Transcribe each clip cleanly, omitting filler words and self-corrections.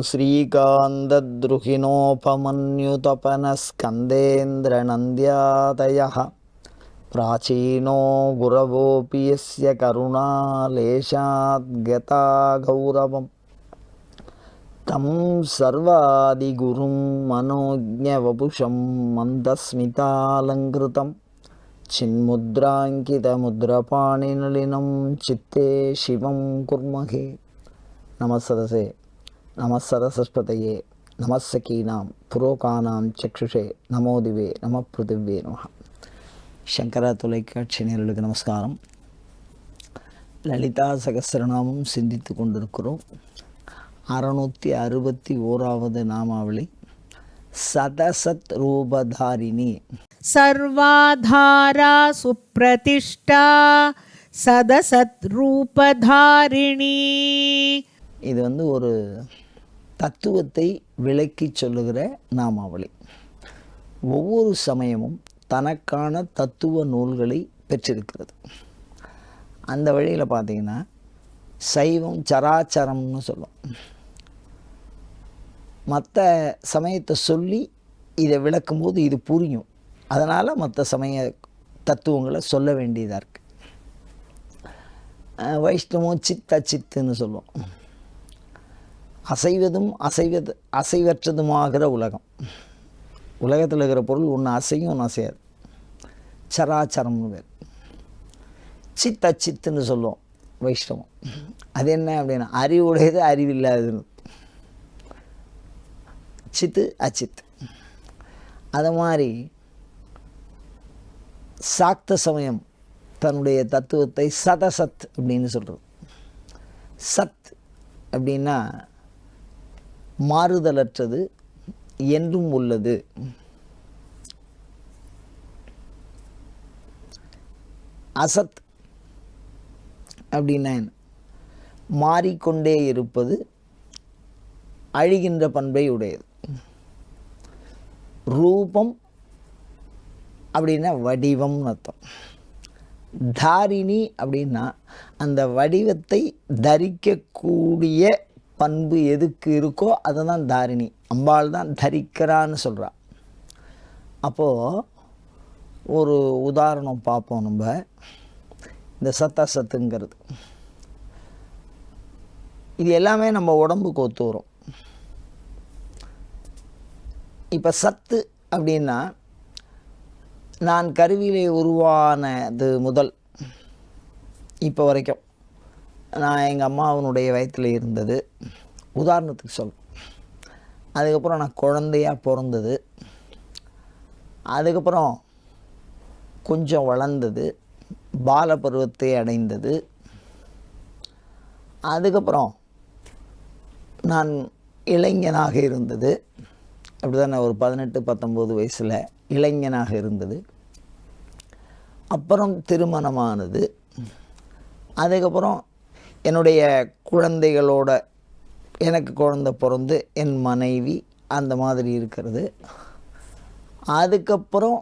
श्रीकान्तद्रुहिणोपमन्युतपनस्कन्देन्द्रनन्द्यादयः प्राचीनो गुरवोऽपि यस्य करुणालेशाद्गता गौरवम् तं सर्वादिगुरुं मनोज्ञवपुषं मन्दस्मितालङ्कृतं चिन्मुद्राङ्कितमुद्रपाणिनलिनं चित्ते शिवं कुर्महे। नमस्सरसे नमस्सरस्वतये नमस्सकीनां पुरोकानां चक्षुषे नमो दिवे नमः पृथिव्ये नमः। சங்கரா தொலைக்காட்சி நேயர்களுக்கு நமஸ்காரம். லலிதா சகஸ்ரநாமம் சிந்தித்து கொண்டிருக்கிறோம். 661வது நாமாவளி சதசத் ரூபதாரிணி. சர்வாதாரா சுப்ரதிஷ்டா சதசத் ரூபதாரிணி. இது ஒரு தத்துவத்தை விளக்கி சொல்லுகிற நாமாவளி. ஒவ்வொரு சமயமும் தனக்கான தத்துவ நூல்களை பெற்றிருக்கிறது. அந்த வழியில் பார்த்திங்கன்னா சைவம் சராச்சரம்னு சொல்லும். மற்ற சமயத்தை சொல்லி இதை விளக்கும்போது இது புரியும். அதனால் மற்ற சமய தத்துவங்களை சொல்ல வேண்டியதாக இருக்குது. வைஷ்ணவம் சித்துன்னு சொல்லுவோம். அசைவதும் அசைவற்றதுமாகிற உலகம். உலகத்தில் இருக்கிற பொருள் ஒன்று அசையும் ஒன்று அசையாது. சராச்சரம்னு பேர். சித்துன்னு சொல்லுவோம் வைஷ்ணவம். அது என்ன அப்படின்னா அறிவுடையது அறிவில்லாததுன்னு. சித்து அச்சித். அது மாதிரி சாக்த சமயம் தன்னுடைய தத்துவத்தை சதசத் அப்படின்னு சொல்கிறது. சத் அப்படின்னா மாறுதலற்றது, என்றும் உள்ளது. அசத் அப்படின்னா மாறிக்கொண்டே இருப்பது, அழிகின்ற பண்பை உடையது. ரூபம் அப்படின்னா வடிவம்னு அர்த்தம். தாரிணி அப்படின்னா அந்த வடிவத்தை தரிக்கக்கூடிய பண்பு எதுக்கு இருக்கோ அதை தான் தாரிணி. அம்பாள் தான் தரிக்கிறான்னு சொல்கிறா. அப்போது ஒரு உதாரணம் பார்ப்போம். நம்ம இந்த சத்துங்கிறது இது எல்லாமே நம்ம உடம்புக்கு ஒத்து வரும். இப்போ சத்து அப்படின்னா நான் கருவிலே உருவானது முதல் இப்போ வரைக்கும் நான் எங்கள் அம்மாவனுடைய வயிற்றில் இருந்தது உதாரணத்துக்கு சொல்கிறேன். அதுக்கப்புறம் நான் குழந்தையாக பிறந்தது, அதுக்கப்புறம் கொஞ்சம் வளர்ந்தது, பால பருவத்தை அடைந்தது, அதுக்கப்புறம் நான் இளைஞனாக இருந்தது. அப்படி தானே ஒரு 18-19 வயசில் இளைஞனாக இருந்தது. அப்புறம் திருமணமானது. அதுக்கப்புறம் என்னுடைய குழந்தைகளோட எனக்கு குழந்தை பிறந்து என் மனைவி அந்த மாதிரி இருக்கிறது. அதுக்கப்புறம்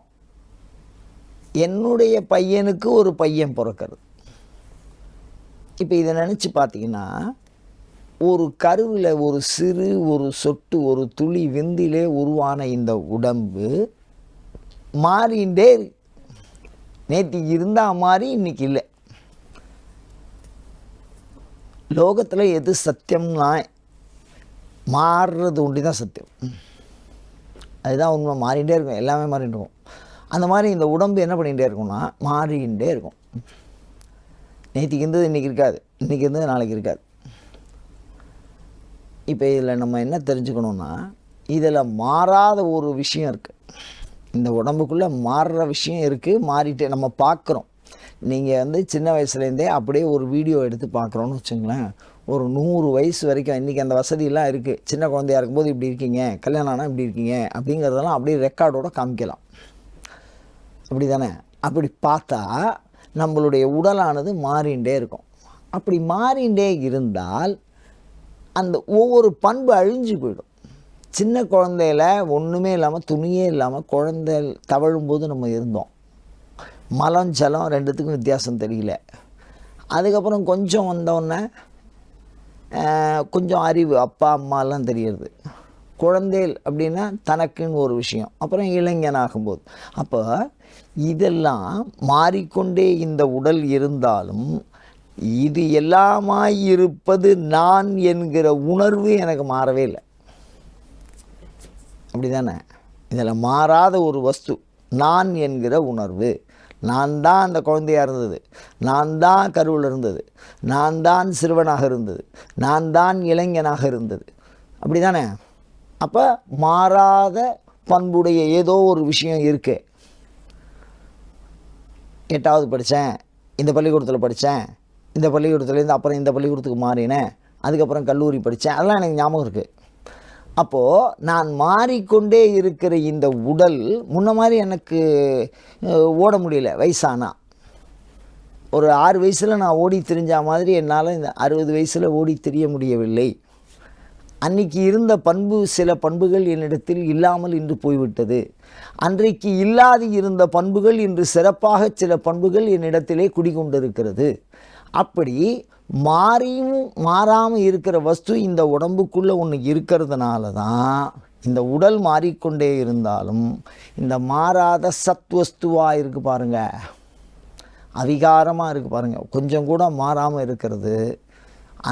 என்னுடைய பையனுக்கு ஒரு பையன் பிறக்கிறது. இப்போ இதை நினச்சி பார்த்தீங்கன்னா ஒரு கருவில் ஒரு சிறு ஒரு சொட்டு ஒரு துளி விந்திலே உருவான இந்த உடம்பு மாறிண்டே நேற்றுக்கு இருந்தால் மாதிரி இன்றைக்கி இல்லை. லோகத்தில் எது சத்தியம்னா மாறுறது ஒண்டி தான் சத்தியம். அதுதான் உண்மை. மாறிகிட்டே இருக்கும், எல்லாமே மாறிகிட்டு இருக்கும். அந்த மாதிரி இந்த உடம்பு என்ன பண்ணிகிட்டே இருக்கும்னா மாறிக்கிட்டே இருக்கும். நேற்றுக்கு இருந்தது இன்றைக்கி இருக்காது, இன்றைக்கி இருந்தது நாளைக்கு இருக்காது. இப்போ இதில் நம்ம என்ன தெரிஞ்சுக்கணுன்னா இதில் மாறாத ஒரு விஷயம் இருக்குது. இந்த உடம்புக்குள்ளே மாறுற விஷயம் இருக்குது. மாறிட்டே நம்ம பார்க்குறோம். நீங்கள் சின்ன வயசுலேருந்தே அப்படியே ஒரு வீடியோ எடுத்து பார்க்குறோன்னு வச்சுங்களேன். ஒரு 100 வயசு வரைக்கும் இன்றைக்கி அந்த வசதியெல்லாம் இருக்குது. சின்ன குழந்தையாக இருக்கும்போது இப்படி இருக்கீங்க, கல்யாணம் ஆனால் இப்படி இருக்கீங்க அப்படிங்கிறதெல்லாம் அப்படியே ரெக்கார்டோடு காமிக்கலாம். அப்படி தானே? அப்படி பார்த்தா நம்மளுடைய உடலானது மாறிண்டே இருக்கும். அப்படி மாறிண்டே இருந்தால் அந்த ஒவ்வொரு பண்பு அழிஞ்சு போயிடும். சின்ன குழந்தையில் ஒன்றுமே இல்லாமல் துணியே இல்லாமல் குழந்தை தவழும்போது நம்ம இருந்தோம். மலம் ஜலம் ரெண்டுத்துக்கும் வித்தியாசம் தெரியல. அதுக்கப்புறம் கொஞ்சம் வந்தோடனே கொஞ்சம் அறிவு அப்பா அம்மாலாம் தெரியுது. குழந்தைகள் அப்படின்னா தனக்குன்னு ஒரு விஷயம், அப்புறம் இளைஞனாகும்போது. அப்போ இதெல்லாம் மாறிக்கொண்டே இந்த உடல் இருந்தாலும் இது எல்லாமாய் இருப்பது நான் என்கிற உணர்வு எனக்கு மாறவே இல்லை. அப்படி தானே? இதில் மாறாத ஒரு வஸ்து நான் என்கிற உணர்வு. நான் தான் அந்த குழந்தையாக இருந்தது, நான் தான் கருவில் இருந்தது, நான் தான் சிறுவனாக இருந்தது, நான் தான் இளைஞனாக இருந்தது. அப்படி தானே? அப்போ மாறாத பண்புடைய ஏதோ ஒரு விஷயம் இருக்கு. 8வது படித்தேன், இந்த பள்ளிக்கூடத்தில் படித்தேன், இந்த பள்ளிக்கூடத்துலேருந்து அப்புறம் இந்த பள்ளிக்கூடத்துக்கு மாறினேன், அதுக்கப்புறம் கல்லூரி படித்தேன், அதெல்லாம் எனக்கு ஞாபகம் இருக்குது. அப்போது நான் மாறிக்கொண்டே இருக்கிற இந்த உடல் முன்ன மாதிரி எனக்கு ஓட முடியல. வயசானா ஒரு 6 வயசில் நான் ஓடி திரிஞ்ச மாதிரி என்னால் இந்த 60 வயசில் ஓடி திரிய முடியவில்லை. அன்றைக்கி இருந்த பண்பு, சில பண்புகள் என்னிடத்தில் இல்லாமல் இன்று போய்விட்டது. அன்றைக்கு இல்லாது இருந்த பண்புகள் இன்று சிறப்பாக சில பண்புகள் என்னிடத்திலே குடிகொண்டிருக்கிறது. அப்படி மாறியும் மாறாமல் இருக்கிற வஸ்து இந்த உடம்புக்குள்ளே ஒன்று இருக்கிறதுனால தான் இந்த உடல் மாறிக்கொண்டே இருந்தாலும் இந்த மாறாத சத்வஸ்துவாக இருக்குது பாருங்கள், அவிகாரமாக இருக்குது பாருங்கள், கொஞ்சம் கூட மாறாமல் இருக்கிறது.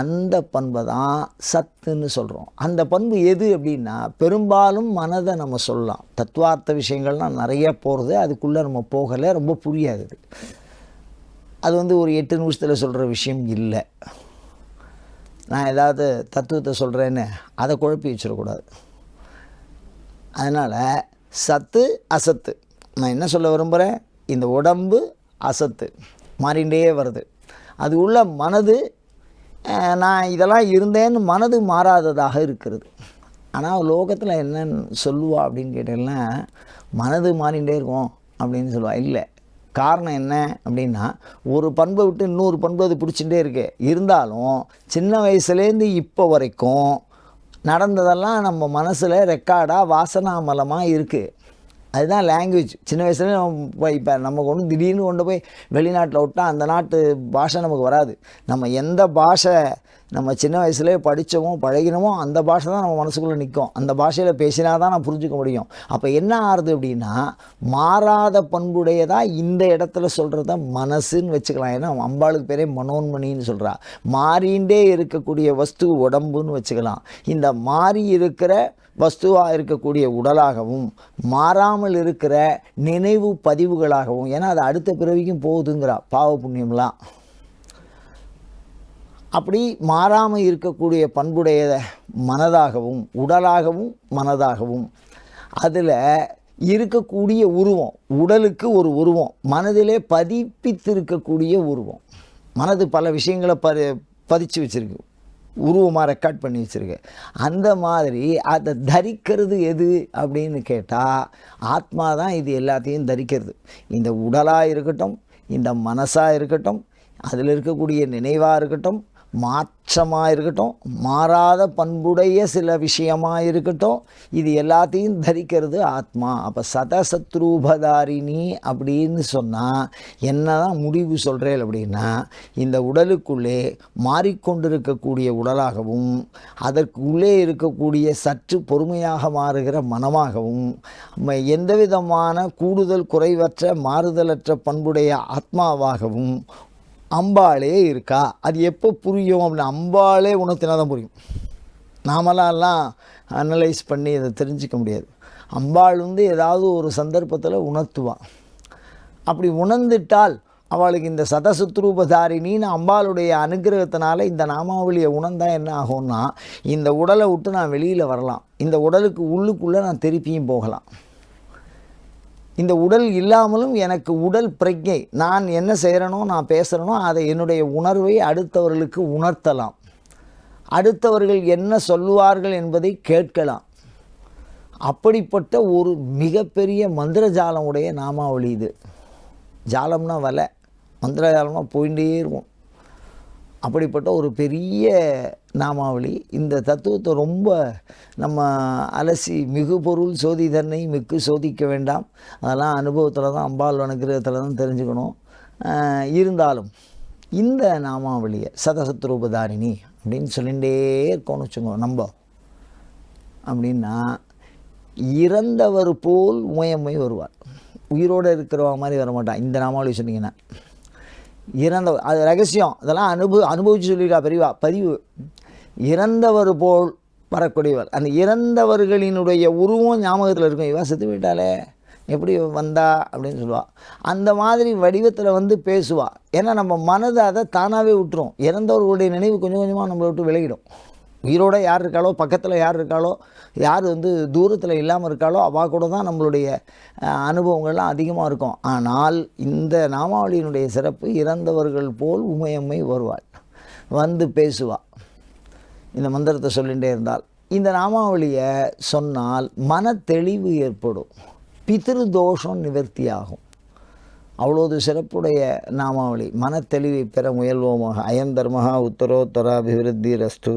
அந்த பண்பை தான் சத்துன்னு சொல்கிறோம். அந்த பண்பு எது அப்படின்னா பெரும்பாலும் மனதை நம்ம சொல்லலாம். தத்துவார்த்த விஷயங்கள்லாம் நிறைய போகிறது, அதுக்குள்ளே நம்ம போகலை, ரொம்ப புரியாது. அது ஒரு 8 நிமிஷத்தில் சொல்கிற விஷயம் இல்லை. நான் ஏதாவது தத்துவத்தை சொல்கிறேன்னு அதை குழப்பி வச்சிடக்கூடாது. அதனால் சத்து அசத்து, நான் என்ன சொல்ல விரும்புகிறேன், இந்த உடம்பு அசத்து மாறிண்டே வருது. அது உள்ள மனது நான் இதெல்லாம் இருந்தேன்னு மனது மாறாததாக இருக்கிறது. ஆனால் லோகத்தில் என்னன்னு சொல்லுவா அப்படின்னு கேட்டீங்கன்னா மனது மாறிண்டே இருக்கும் அப்படின்னு சொல்லுவா. இல்லை, காரணம் என்ன அப்படின்னா ஒரு பண்பை விட்டு இன்னொரு பண்பு அது பிடிச்சிட்டே இருக்கு. இருந்தாலும் சின்ன வயசுலேருந்து இப்போ வரைக்கும் நடந்ததெல்லாம் நம்ம மனசில் ரெக்கார்டாக வாசனாமலமாக இருக்குது. அதுதான் லாங்குவேஜ். சின்ன வயசுல இப்போ நமக்கு ஒன்று திடீர்னு கொண்டு போய் வெளிநாட்டில் விட்டால் அந்த நாட்டு பாஷை நமக்கு வராது. நம்ம எந்த பாஷை நம்ம சின்ன வயசுலேயே படித்தோமோ பழகினமோ அந்த பாஷை தான் நம்ம மனசுக்குள்ளே நிற்கும். அந்த பாஷையில் பேசினா தான் நான் புரிஞ்சுக்க முடியும். அப்போ என்ன ஆறுது அப்படின்னா மாறாத பண்புடையதாக இந்த இடத்துல சொல்கிறத மனசுன்னு வச்சுக்கலாம். ஏன்னா அம்பாளுக்கு பேரே மனோன்மணின்னு சொல்கிறா. மாறிண்டே இருக்கக்கூடிய வஸ்து உடம்புன்னு வச்சுக்கலாம். இந்த மாறி இருக்கிற வஸ்துவாக இருக்கக்கூடிய உடலாகவும் மாறாமல் இருக்கிற நினைவு பதிவுகளாகவும், ஏன்னா அது அடுத்த பிறவிக்கும் போகுதுங்கிறா பாவ புண்ணியம்லாம். அப்படி மாறாமல் இருக்கக்கூடிய பண்புடைய மனதாகவும் உடலாகவும் மனதாகவும் அதில் இருக்கக்கூடிய உருவம், உடலுக்கு ஒரு உருவம், மனதிலே பதிப்பித்திருக்கக்கூடிய உருவம். மனது பல விஷயங்களை பதிச்சு வச்சுருக்கு, உருவமாக ரெக்கார்ட் பண்ணி வச்சுருக்கு. அந்த மாதிரி அதை தரிக்கிறது எது அப்படின்னு கேட்டால் ஆத்மா தான் இது எல்லாத்தையும் தரிக்கிறது. இந்த உடலாக இருக்கட்டும், இந்த மனசாக இருக்கட்டும், அதில் இருக்கக்கூடிய நினைவாக இருக்கட்டும், மாற்றமாக இருக்கட்டும், மாறாத பண்புடைய சில விஷயமாக இருக்கட்டும், இது எல்லாத்தையும் தரிக்கிறது ஆத்மா. அப்போ சதசத்ரூபதாரிணி அப்படின்னு சொன்னால் என்ன தான் முடிவு சொல்கிறேன் அப்படின்னா இந்த உடலுக்குள்ளே மாறிக்கொண்டிருக்கக்கூடிய உடலாகவும் அதற்கு உள்ளே இருக்கக்கூடிய சற்று பொறுமையாக மாறுகிற மனமாகவும் எந்த விதமான கூடுதல் குறைவற்ற மாறுதலற்ற பண்புடைய ஆத்மாவாகவும் அம்பாளே இருக்கா. அது எப்போ புரியும் அப்படின்னா அம்பாளே உணர்த்தினா தான் புரியும். நாமெல்லாம் அனலைஸ் பண்ணி அதை தெரிஞ்சிக்க முடியாது. அம்பாள் ஏதாவது ஒரு சந்தர்ப்பத்தில் உணர்த்துவாள். அப்படி உணர்ந்துட்டால் அவளுக்கு இந்த சதசத்ரூபதாரிணின்னு அம்பாளுடைய அனுகிரகத்தினால இந்த நாமாவளியை உணர்ந்தால் என்ன ஆகும்னா இந்த உடலை விட்டு நான் வெளியில் வரலாம், இந்த உடலுக்கு உள்ளுக்குள்ளே நான் திருப்பியும் போகலாம். இந்த உடல் இல்லாமலும் எனக்கு உடல் பிரஜை, நான் என்ன செய்கிறனோ நான் பேசுகிறனோ அதை என்னுடைய உணர்வை அடுத்தவர்களுக்கு உணர்த்தலாம், அடுத்தவர்கள் என்ன சொல்லுவார்கள் என்பதை கேட்கலாம். அப்படிப்பட்ட ஒரு மிகப்பெரிய மந்திர ஜாலம் உடைய நாமாவளி இது. ஜாலம்னா வலை, மந்திர ஜாலமாக போயிட்டே இருக்கும். அப்படிப்பட்ட ஒரு பெரிய நாமாவளி. இந்த தத்துவத்தை ரொம்ப நம்ம அலசி மிகு பொருள் சோதி தன்னை மிக்கு சோதிக்க வேண்டாம், அதெல்லாம் அனுபவத்தில் தான் அம்பாள் அனுகிரகத்தில் தான் தெரிஞ்சுக்கணும். இருந்தாலும் இந்த நாமாவளியை சதசத்ரூபதாரிணி அப்படின்னு சொல்லிகிட்டே இருக்கோன்னு வச்சுக்கோங்க நம்ம. அப்படின்னா இறந்தவர் போல் உமையம்மை வருவார். உயிரோடு இருக்கிறவ மாதிரி வரமாட்டான். இந்த நாமாவளி சொன்னீங்கன்னா இறந்தவர், அது ரகசியம், அதெல்லாம் அனுபவித்து சொல்லியிருக்கா பெரியவா பதிவு. இறந்தவர் போல் வரக்கூடியவர், அந்த இறந்தவர்களினுடைய உருவம் ஞாபகத்தில் இருக்கும். இவா செத்து போயிட்டாலே எப்படி வந்தா அப்படின்னு சொல்லுவாள். அந்த மாதிரி வடிவத்தில் வந்து பேசுவாள். ஏன்னா நம்ம மனதை அதை தானாகவே விட்டுரும். இறந்தவர்களுடைய நினைவு கொஞ்சம் கொஞ்சமாக நம்மளை விட்டு விலகிடும். உயிரோட யார் இருக்காளோ, பக்கத்தில் யார் இருக்காளோ, யார் வந்து தூரத்தில் இல்லாமல் இருக்காளோ அவள் கூட தான் நம்மளுடைய அனுபவங்கள்லாம் அதிகமாக இருக்கும். ஆனால் இந்த நாமாவளியினுடைய சிறப்பு, இறந்தவர்கள் போல் உமையம்மை வருவாள், வந்து பேசுவாள். இந்த மந்திரத்தை சொல்லிகிட்டே இருந்தால், இந்த நாமாவளியை சொன்னால் மன தெளிவு ஏற்படும், பித்ரு தோஷம் நிவர்த்தியாகும். அவ்வளோது சிறப்புடைய நாமாவளி. மன தெளிவை பெற முயல்வோமாக. அயம் தர்மஹா உத்தரோத்தராபிவிருத்தி ரஸ்து.